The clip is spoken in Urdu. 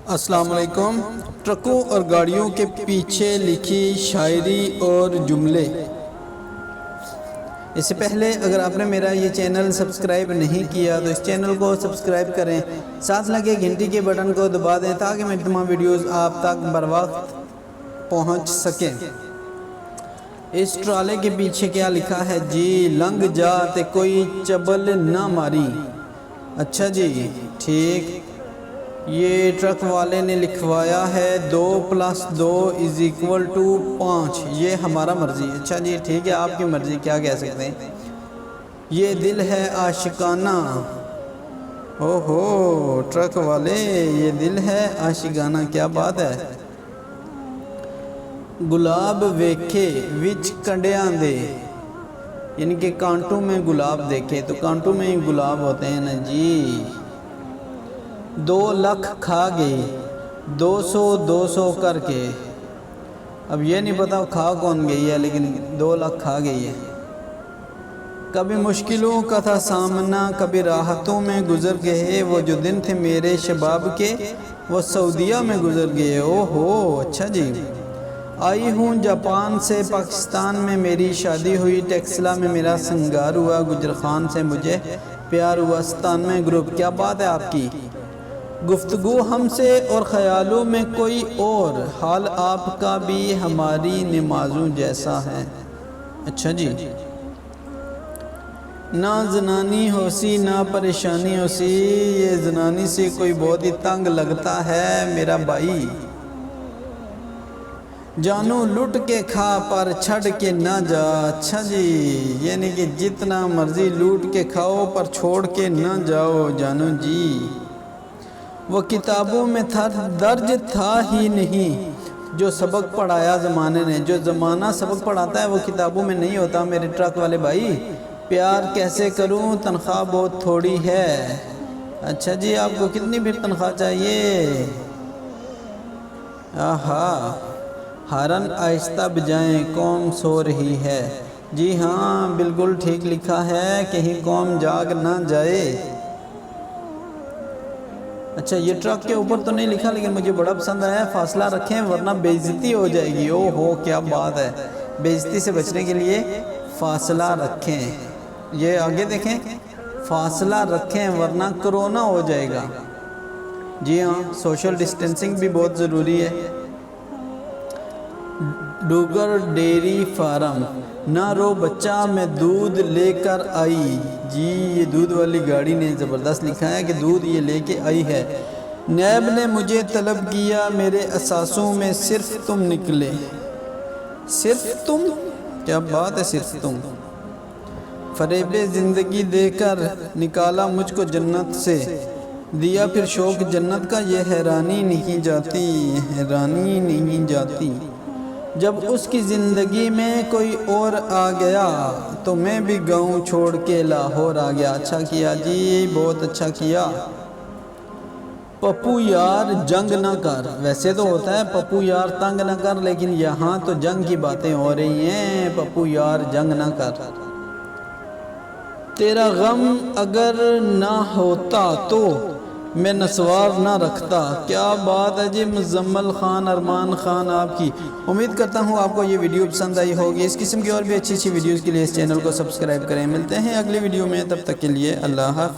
السلام علیکم۔ ٹرکوں اور گاڑیوں کے پیچھے لکھی شاعری اور جملے۔ اس سے پہلے اگر آپ نے میرا یہ چینل سبسکرائب نہیں کیا تو اس چینل کو سبسکرائب کریں، ساتھ لگے گھنٹی کے بٹن کو دبا دیں تاکہ میری تمام ویڈیوز آپ تک بر وقت پہنچ سکیں۔ اس ٹرالے کے پیچھے کیا لکھا ہے جی؟ لنگ جا تے کوئی چبل نہ ماری۔ اچھا جی، ٹھیک۔ یہ ٹرک والے نے لکھوایا ہے 2+2=5، یہ ہمارا مرضی۔ اچھا جی، ٹھیک ہے، آپ کی مرضی، کیا کہہ سکتے ہیں۔ یہ دل ہے عاشقانہ۔ اوہو ٹرک والے، یہ دل ہے عاشقانہ، کیا بات ہے۔ گلاب ویکھے وچ کنڈیاں دے، یعنی کہ کانٹوں میں گلاب دیکھے، تو کانٹوں میں ہی گلاب ہوتے ہیں نا جی۔ 2 لاکھ کھا گئی 200 کر کے، اب یہ نہیں پتا کھا کون گئی ہے، لیکن 2 لاکھ کھا گئی ہے۔ کبھی مشکلوں کا تھا سامنا، کبھی راحتوں میں گزر گئے، وہ جو دن تھے میرے شباب کے وہ سعودیہ میں گزر گئے۔ اوہو اچھا جی۔ آئی ہوں جاپان سے، پاکستان میں میری شادی ہوئی، ٹیکسلا میں میرا سنگار ہوا، گجر خان سے مجھے پیار ہوا، 97 گروپ، کیا بات ہے آپ کی۔ گفتگو ہم سے اور خیالوں میں کوئی اور، حال آپ کا بھی ہماری نمازوں جیسا ہے۔ اچھا جی۔ نہ زنانی ہو سی نہ پریشانی ہو سی، یہ زنانی سے کوئی بہت ہی تنگ لگتا ہے میرا بھائی۔ جانو لٹ کے کھا پر چھڑ کے نہ جا۔ اچھا جی، یعنی کہ جتنا مرضی لوٹ کے کھاؤ پر چھوڑ کے نہ جاؤ جانو جی۔ وہ کتابوں میں درج تھا ہی نہیں جو سبق پڑھایا زمانے نے، جو زمانہ سبق پڑھاتا ہے وہ کتابوں میں نہیں ہوتا میرے ٹرک والے بھائی۔ پیار کیسے کروں تنخواہ بہت تھوڑی ہے۔ اچھا جی، آپ کو کتنی پھر تنخواہ چاہیے؟ آہا، ہارن آہستہ بجائیں قوم سو رہی ہے۔ جی ہاں بالکل ٹھیک لکھا ہے، کہیں قوم جاگ نہ جائے۔ اچھا، یہ ٹرک کے اوپر تو نہیں لکھا لیکن مجھے بڑا پسند آیا، فاصلہ رکھیں ورنہ بے عزتی ہو جائے گی۔ اوہو کیا بات ہے، بے عزتی سے بچنے کے لیے فاصلہ رکھیں۔ یہ آگے دیکھیں، فاصلہ رکھیں ورنہ کرونا ہو جائے گا۔ جی ہاں، سوشل ڈسٹینسنگ بھی بہت ضروری ہے۔ ڈوگر ڈیری فارم، نہ رو بچہ میں دودھ لے کر آئی۔ جی یہ دودھ والی گاڑی نے زبردست لکھا ہے کہ دودھ یہ لے کے آئی ہے۔ نیب نے مجھے طلب کیا، میرے احساسوں میں صرف تم نکلے۔ صرف تم، کیا بات ہے صرف تم۔ فریب زندگی دے کر نکالا مجھ کو جنت سے، دیا پھر شوق جنت کا، یہ حیرانی نہیں جاتی، حیرانی نہیں جاتی۔ جب اس کی زندگی میں کوئی اور آ گیا تو میں بھی گاؤں چھوڑ کے لاہور آ گیا۔ اچھا کیا جی، بہت اچھا کیا۔ پپو یار جنگ نہ کر، ویسے تو ہوتا ہے پپو یار تنگ نہ کر، لیکن یہاں تو جنگ کی باتیں ہو رہی ہیں۔ پپو یار جنگ نہ کر، تیرا غم اگر نہ ہوتا تو میں نسوار نہ رکھتا۔ کیا بات ہے جی، مزمل خان ارمان خان آپ کی۔ امید کرتا ہوں آپ کو یہ ویڈیو پسند آئی ہوگی۔ اس قسم کی اور بھی اچھی ویڈیوز کے لیے اس چینل کو سبسکرائب کریں۔ ملتے ہیں اگلی ویڈیو میں، تب تک کے لیے اللہ حافظ۔